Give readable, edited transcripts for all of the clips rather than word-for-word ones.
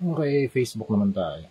Okay, Facebook naman tayo.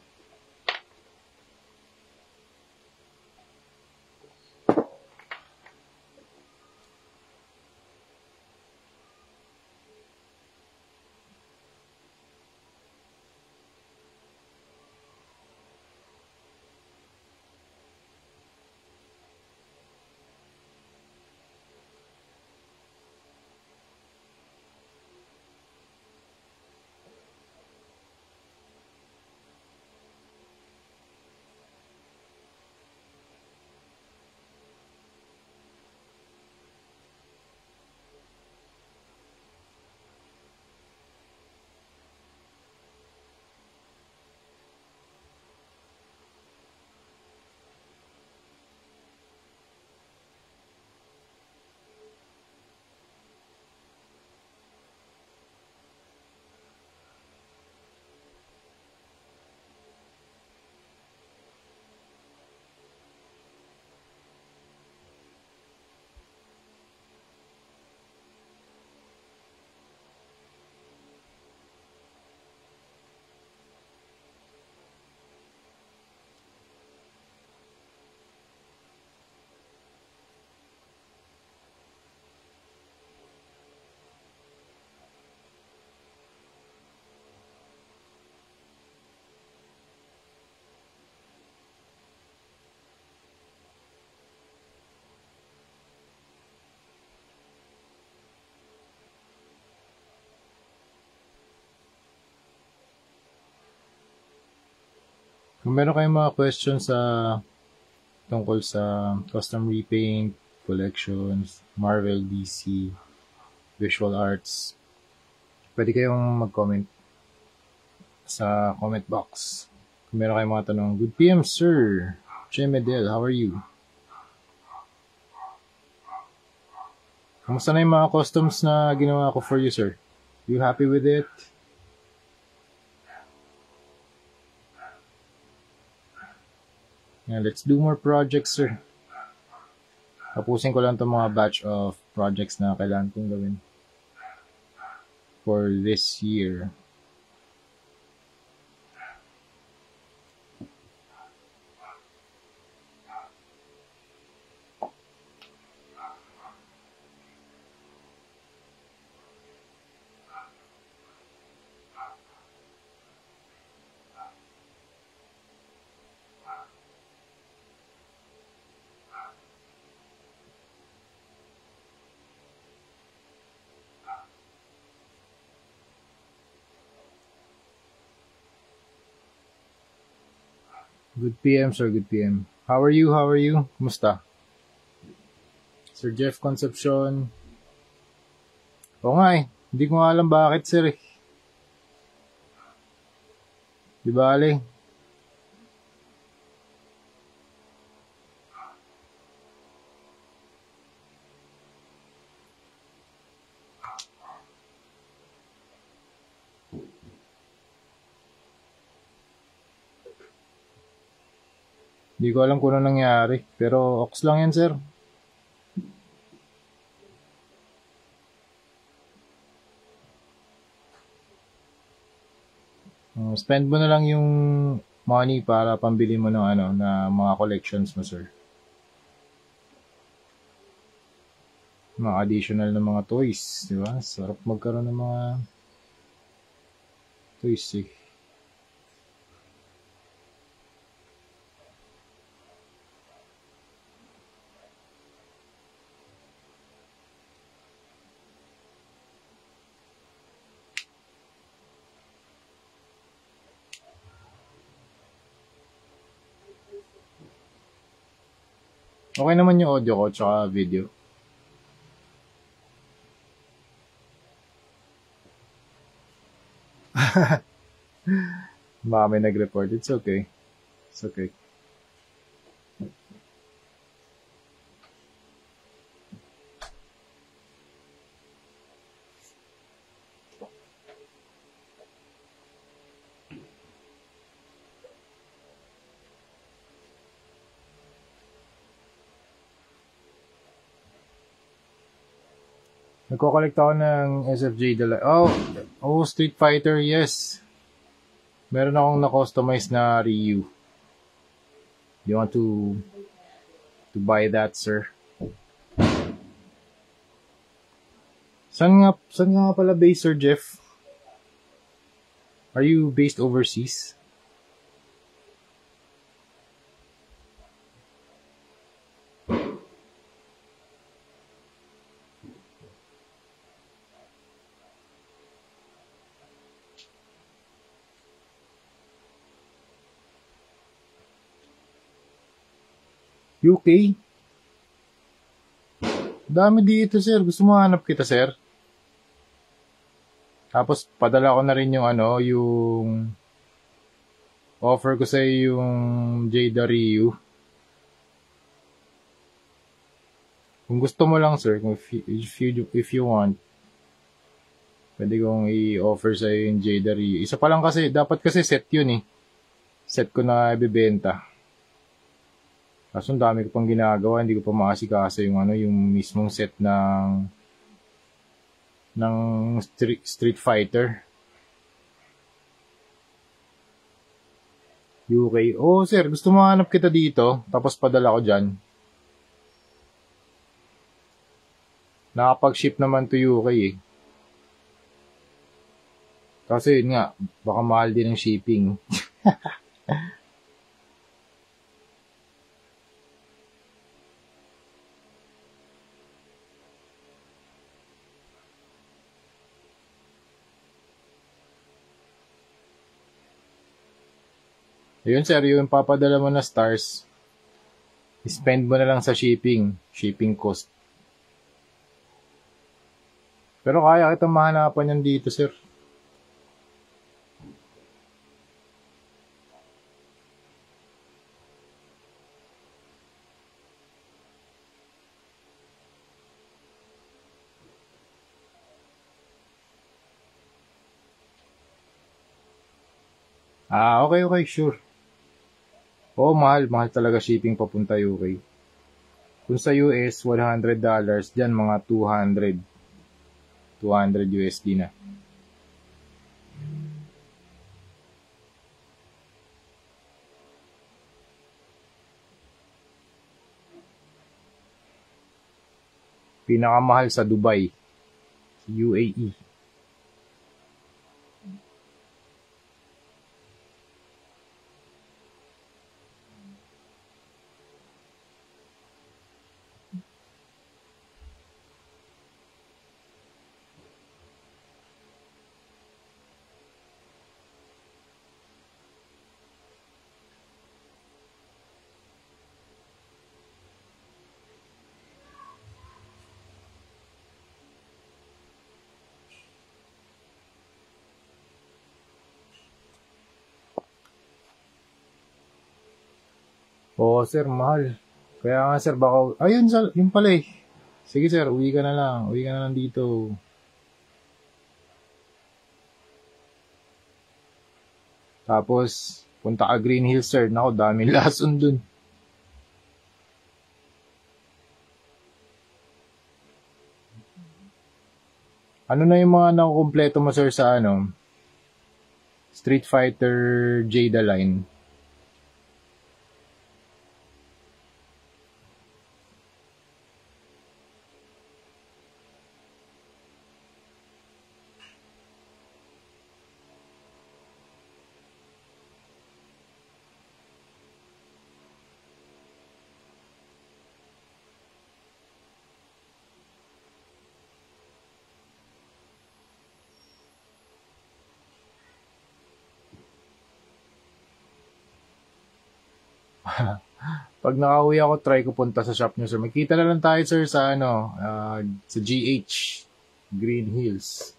Kung meron kayong mga questions tungkol sa custom repaint, collections, Marvel, DC, visual arts, pwede kayong mag-comment sa comment box. Kung meron kayong mga tanong, good PM, sir. Che Medel, how are you? Kamusta na yung mga customs na ginawa ko for you, sir? You happy with it? Yeah, let's do more projects, sir. Tapusin ko lang itong mga batch of projects na kailangan kong gawin for this year. Good PM, sir. Good PM. How are you? How are you? Kumusta? Sir Jeff Concepcion. Oo nga eh. Hindi ko nga alam bakit, sir eh. Di bale. Hindi ko alam kung ano nangyari. Pero ox lang yan, sir. Spend mo na lang yung money para pambili mo ng na mga collections mo, sir. Mga additional na mga toys, di ba? Sarap magkaroon ng mga toys eh. Okay naman yung audio ko tsaka video. Baka may nag-report. It's okay. It's okay. Nagko-collect ako ng SFJ dala. Oh, Street Fighter, yes. Meron akong na-customize na Ryu. You want to buy that, sir? Saan nga pala based, Sir Jeff? Are you based overseas? UK? Dami dito, sir. Gusto mo hanap kita, sir? Tapos, padala ko na rin yung yung offer ko sa yung Jada Ryu. Kung gusto mo lang, sir, if you want, pwede kong i-offer sa yung Jada Ryu. Isa pa lang kasi, dapat kasi set yun eh. Set ko na ibebenta. Kaso ang dami ko pang ginagawa, hindi ko pa makasikaso yung yung mismong set ng Street Fighter. UK. Oh, sir, gusto mo hanap kita dito, tapos padala ko dyan. Nakapag-ship naman to UK eh. Kasi yun nga, baka mahal din ang shipping. Ayun, sir, yung papadala mo na stars, spend mo na lang sa shipping cost. Pero kaya kitang mahanapan yan dito, sir. Okay, sure. Oo, mahal talaga shipping papunta UK. Kung sa US, $100, dyan mga 200 USD na. Pinakamahal sa Dubai, UAE. Oo, sir, mahal. Kaya nga, sir, baka... Ayun, sir, yun pala eh. Sige, sir, uwi ka na lang. Uwi ka na lang dito. Tapos, punta ka Green Hills, sir. Naku, daming lason dun. Ano na yung mga nakukumpleto mo, sir, sa Street Fighter Jada line? Pag nakauwi ako, try ko punta sa shop nyo, sir. Magkita na lang tayo, sir, sa sa GH, Green Hills.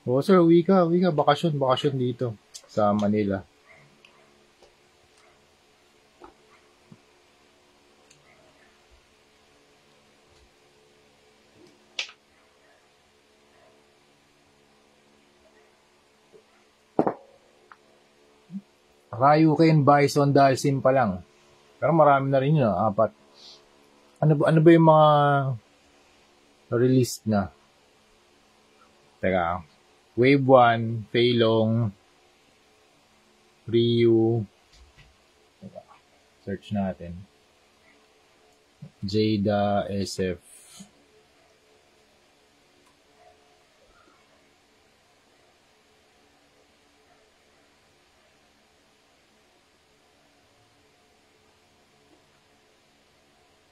Oo, sir, uwi ka. Bakasyon dito sa Manila. Ryuken, Bison, Dalsim pa lang. Pero marami na rin yun, 4. Ano ba yung mga released na? Teka, Wave 1, Feilong, Ryu, teka, search natin. Jada, SF.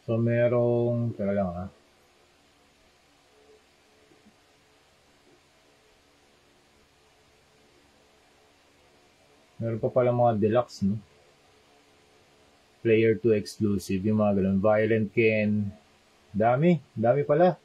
So, merong, teka lang meron pa pala mga deluxe, no? Player 2 exclusive, yung mga ganun. Violent Ken. Dami pala.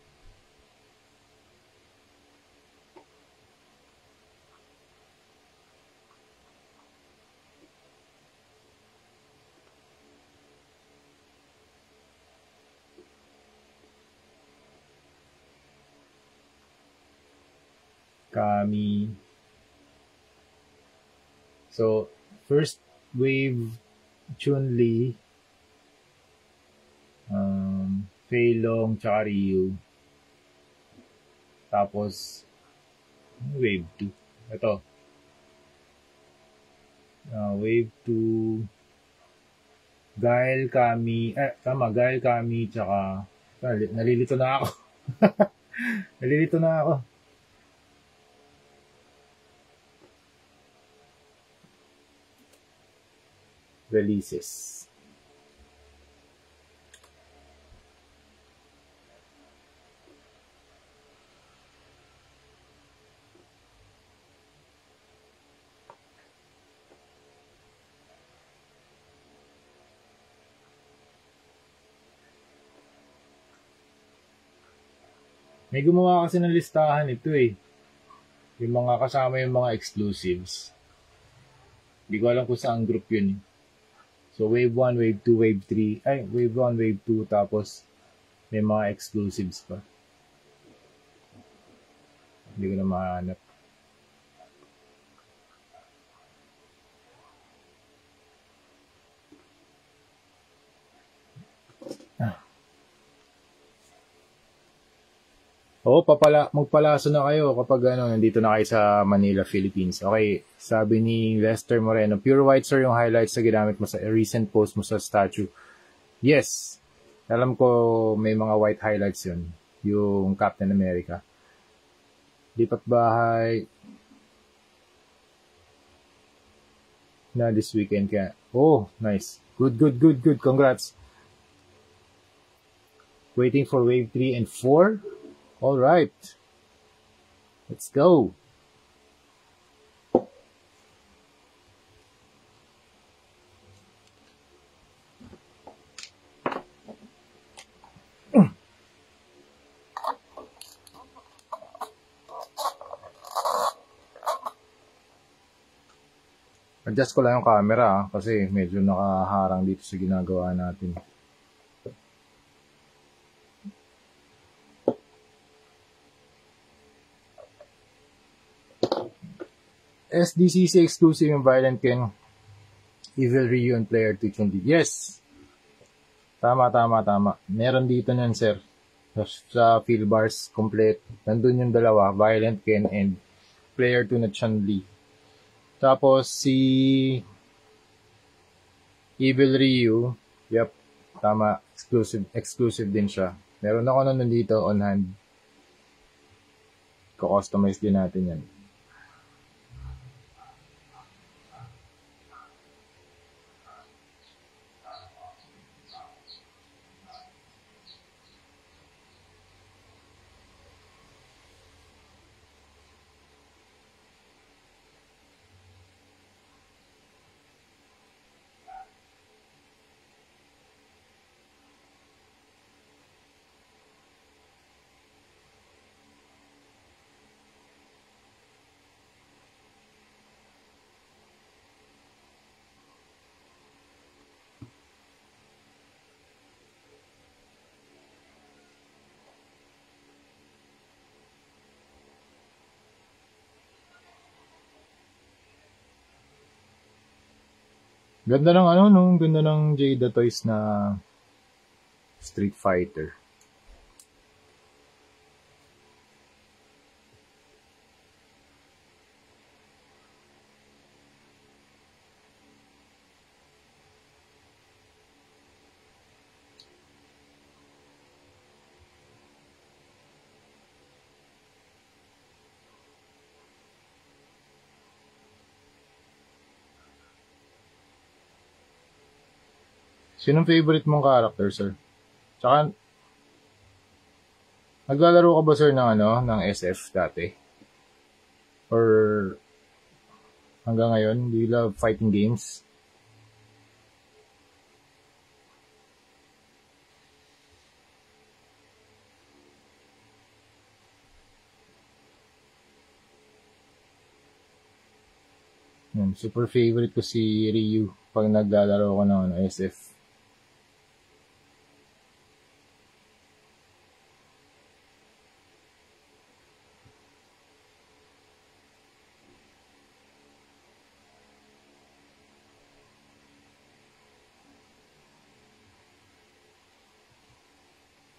Kami. So, first wave, Chun-Li, Feilong, tsaka Ryu. Tapos, wave 2. Ito. Wave 2, Gael, Kami, Gael, Kami, tsaka, nalilito na ako. Nalilito na ako. Releases. May gumawa kasi ng listahan ito eh. Yung mga kasama yung mga exclusives. Hindi ko alam kung saan group yun. So, Wave 1, Wave 2, Wave 3. Wave 1, Wave 2, tapos may mga exclusives pa. Hindi ko na mahanap. Oo, magpalaso na kayo kapag nandito na kayo sa Manila, Philippines. Okay, sabi ni Lester Moreno, pure white sir yung highlights na ginamit mo sa recent post mo sa statue. Yes, alam ko may mga white highlights yun, yung Captain America. Lipat bahay na this weekend kaya. Oh, nice. Good. Congrats. Waiting for wave 3 and 4. All right. Let's go. Adjust ko lang yung camera kasi medyo nakaharang dito sa ginagawa natin. SDCC exclusive yung Violent Ken, Evil Ryu and Player 2 Chun-Li. Yes! Tama. Meron dito nun, sir. Sa field bars, complete. Nandun yung dalawa, Violent Ken and Player 2 na Chun-Li. Tapos, si Evil Ryu, yep, tama, exclusive din siya. Meron ako nun dito on hand. Ko-customize din natin yan. Ganda ng ano, no? Ganda ng Jada Toys na Street Fighter. Sinong favorite mong character, sir? Tsaka, naglalaro ka ba, sir, ng ano, ng SF dati? Or hanggang ngayon, do you love fighting games? Yun, super favorite ko si Ryu pag naglalaro ko ng ano, SF.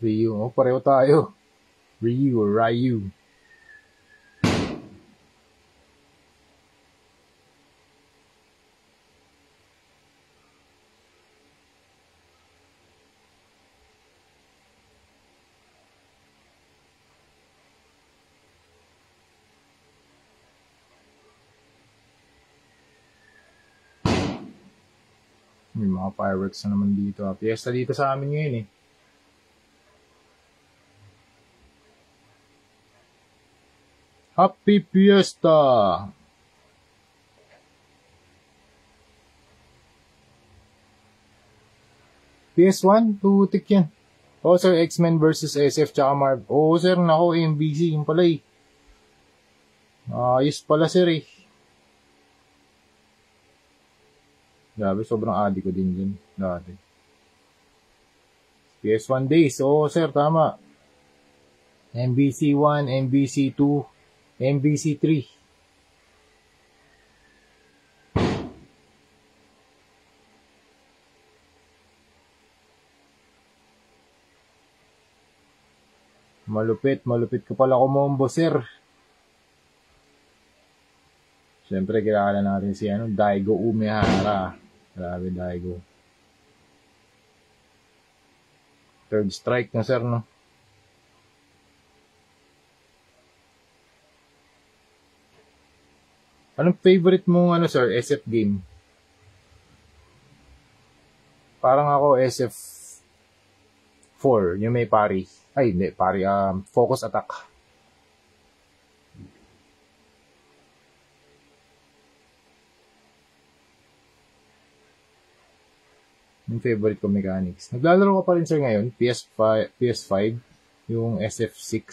Ryu, oh, pareho tayo. Ryu or Ryu. May mga fireworks na naman dito. Fiesta dito sa amin ngayon eh. Happy Fiesta! PS1? Tutik yan. Oh, sir, X-Men versus SF tsaka Marvel. Oh, sir, nako, MBC. Yung pala eh. Ayos pala, sir eh. Grabe, sobrang adi ko din dyan. Dati. PS1 days. Oo, sir, tama. MBC 1, MBC 2, MBC 3. Malupit ko pala kumombo, sir. Siyempre, kilala natin si Daigo Umehara. Grabe, Daigo. Third strike na, sir, no? Anong favorite mong, sir, SF game? Parang ako, SF4, yung may pari. Ay, hindi, pari, focus attack. Yung favorite ko mechanics. Naglalaro ka pa rin, sir, ngayon? PS5, yung SF6.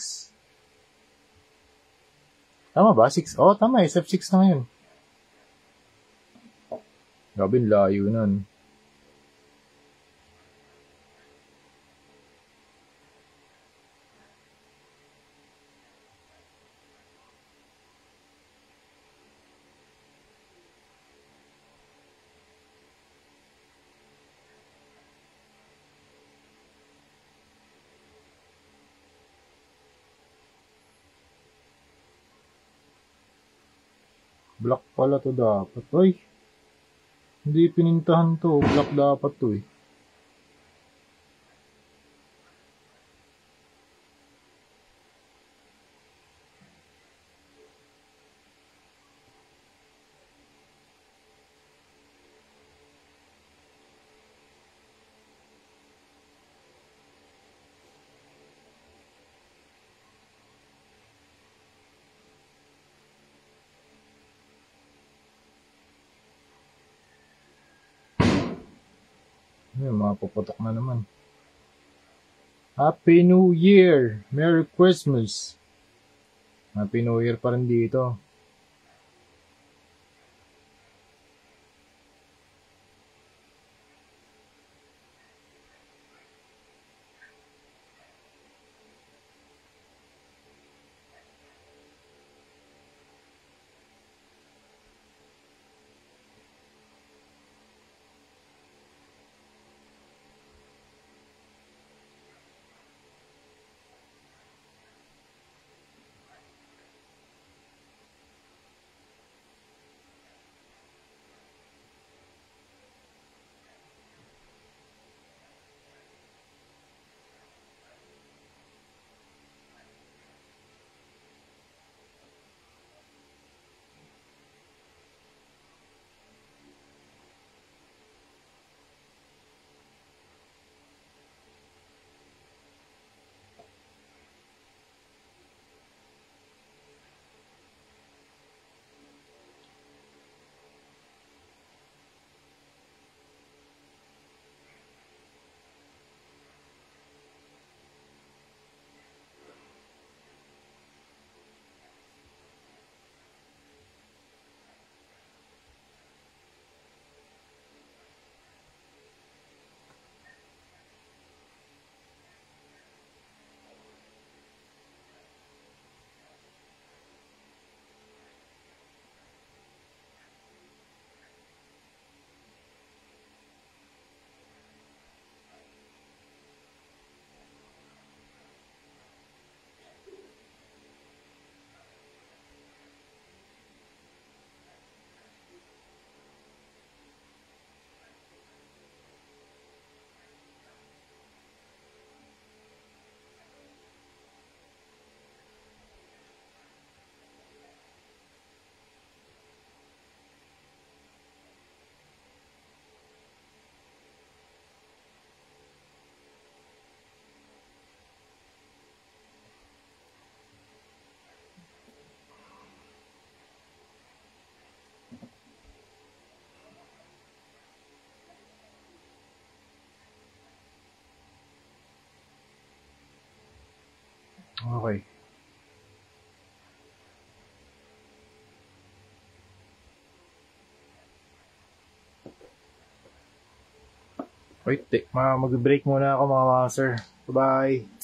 Tama ba? 6? Oh, tama, SF6 na ngayon. Grabe, layo nun. Black pala to dapat. Ay, hindi pinintahan to. Black dapat to eh. Ay, mga puputok na naman. Happy New Year! Merry Christmas! Happy New Year pa rin dito. Okay. Wait, mag-break muna ako mga sir. Bye-bye.